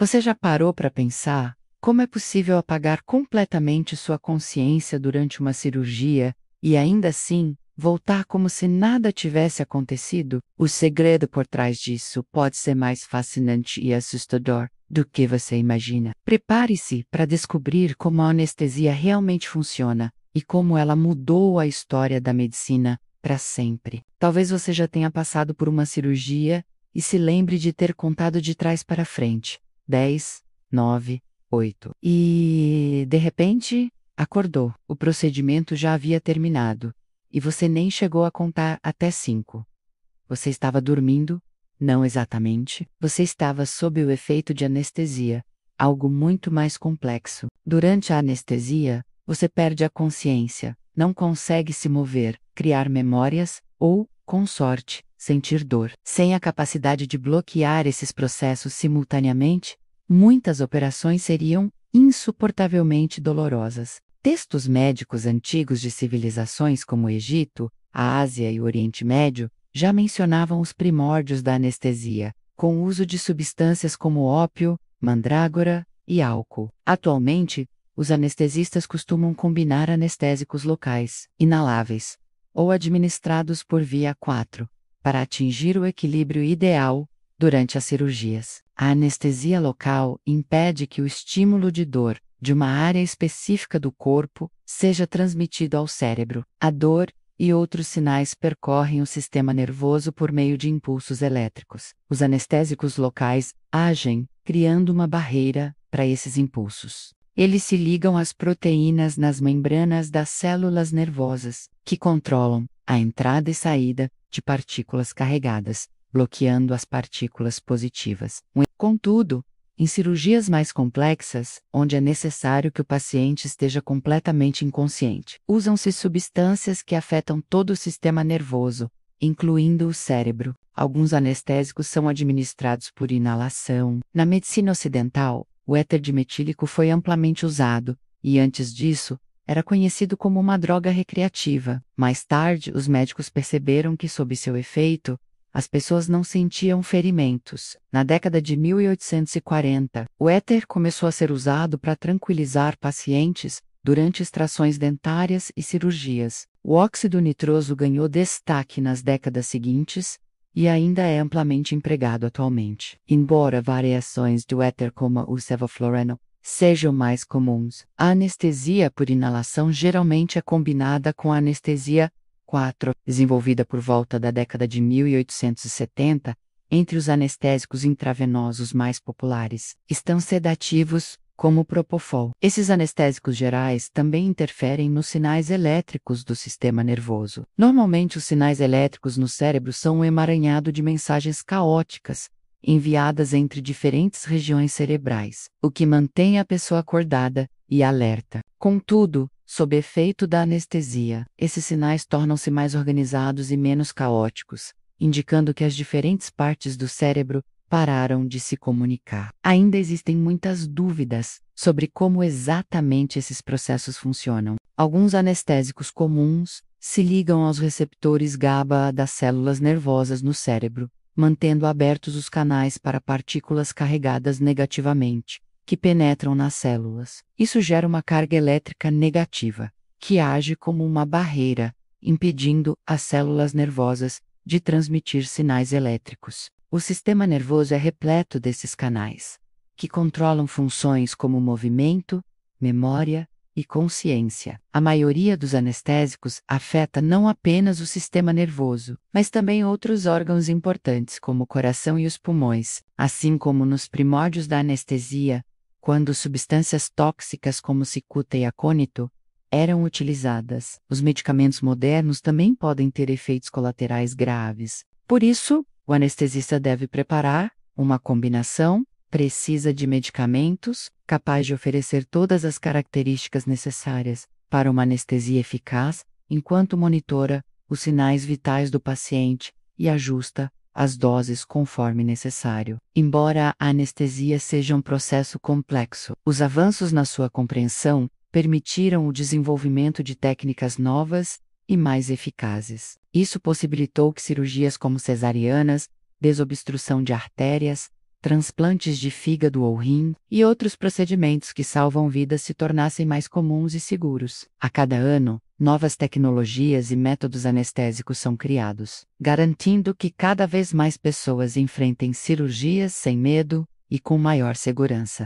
Você já parou para pensar como é possível apagar completamente sua consciência durante uma cirurgia e ainda assim voltar como se nada tivesse acontecido? O segredo por trás disso pode ser mais fascinante e assustador do que você imagina. Prepare-se para descobrir como a anestesia realmente funciona e como ela mudou a história da medicina para sempre. Talvez você já tenha passado por uma cirurgia e se lembre de ter contado de trás para frente. 10, 9, 8. E, de repente, acordou. O procedimento já havia terminado. E você nem chegou a contar até 5. Você estava dormindo? Não exatamente. Você estava sob o efeito de anestesia, algo muito mais complexo. Durante a anestesia, você perde a consciência, não consegue se mover, criar memórias ou, com sorte, sentir dor. Sem a capacidade de bloquear esses processos simultaneamente, muitas operações seriam insuportavelmente dolorosas. Textos médicos antigos de civilizações como o Egito, a Ásia e o Oriente Médio já mencionavam os primórdios da anestesia, com o uso de substâncias como ópio, mandrágora e álcool. Atualmente, os anestesistas costumam combinar anestésicos locais, inaláveis, ou administrados por via 4, para atingir o equilíbrio ideal durante as cirurgias. A anestesia local impede que o estímulo de dor de uma área específica do corpo seja transmitido ao cérebro. A dor e outros sinais percorrem o sistema nervoso por meio de impulsos elétricos. Os anestésicos locais agem, criando uma barreira para esses impulsos. Eles se ligam às proteínas nas membranas das células nervosas, que controlam a entrada e saída de partículas carregadas, bloqueando as partículas positivas. Contudo, em cirurgias mais complexas, onde é necessário que o paciente esteja completamente inconsciente, usam-se substâncias que afetam todo o sistema nervoso, incluindo o cérebro. Alguns anestésicos são administrados por inalação. Na medicina ocidental, o éter dimetílico foi amplamente usado, e antes disso, era conhecido como uma droga recreativa. Mais tarde, os médicos perceberam que, sob seu efeito, as pessoas não sentiam ferimentos. Na década de 1840, o éter começou a ser usado para tranquilizar pacientes durante extrações dentárias e cirurgias. O óxido nitroso ganhou destaque nas décadas seguintes e ainda é amplamente empregado atualmente. Embora variações do éter como o sevoflurano sejam mais comuns, a anestesia por inalação geralmente é combinada com a anestesia 4, desenvolvida por volta da década de 1870, entre os anestésicos intravenosos mais populares, estão sedativos, como o Propofol. Esses anestésicos gerais também interferem nos sinais elétricos do sistema nervoso. Normalmente, os sinais elétricos no cérebro são um emaranhado de mensagens caóticas, enviadas entre diferentes regiões cerebrais, o que mantém a pessoa acordada e alerta. Contudo, sob efeito da anestesia, esses sinais tornam-se mais organizados e menos caóticos, indicando que as diferentes partes do cérebro pararam de se comunicar. Ainda existem muitas dúvidas sobre como exatamente esses processos funcionam. Alguns anestésicos comuns se ligam aos receptores GABA das células nervosas no cérebro, mantendo abertos os canais para partículas carregadas negativamente, que penetram nas células. Isso gera uma carga elétrica negativa, que age como uma barreira, impedindo as células nervosas de transmitir sinais elétricos. O sistema nervoso é repleto desses canais, que controlam funções como movimento, memória e consciência. A maioria dos anestésicos afeta não apenas o sistema nervoso, mas também outros órgãos importantes como o coração e os pulmões, assim como nos primórdios da anestesia, quando substâncias tóxicas como cicuta e acônito eram utilizadas. Os medicamentos modernos também podem ter efeitos colaterais graves. Por isso, o anestesista deve preparar uma combinação precisa de medicamentos, capaz de oferecer todas as características necessárias para uma anestesia eficaz, enquanto monitora os sinais vitais do paciente e ajusta as doses conforme necessário. Embora a anestesia seja um processo complexo, os avanços na sua compreensão permitiram o desenvolvimento de técnicas novas e mais eficazes. Isso possibilitou que cirurgias como cesarianas, desobstrução de artérias, transplantes de fígado ou rim e outros procedimentos que salvam vidas se tornassem mais comuns e seguros. A cada ano, novas tecnologias e métodos anestésicos são criados, garantindo que cada vez mais pessoas enfrentem cirurgias sem medo e com maior segurança.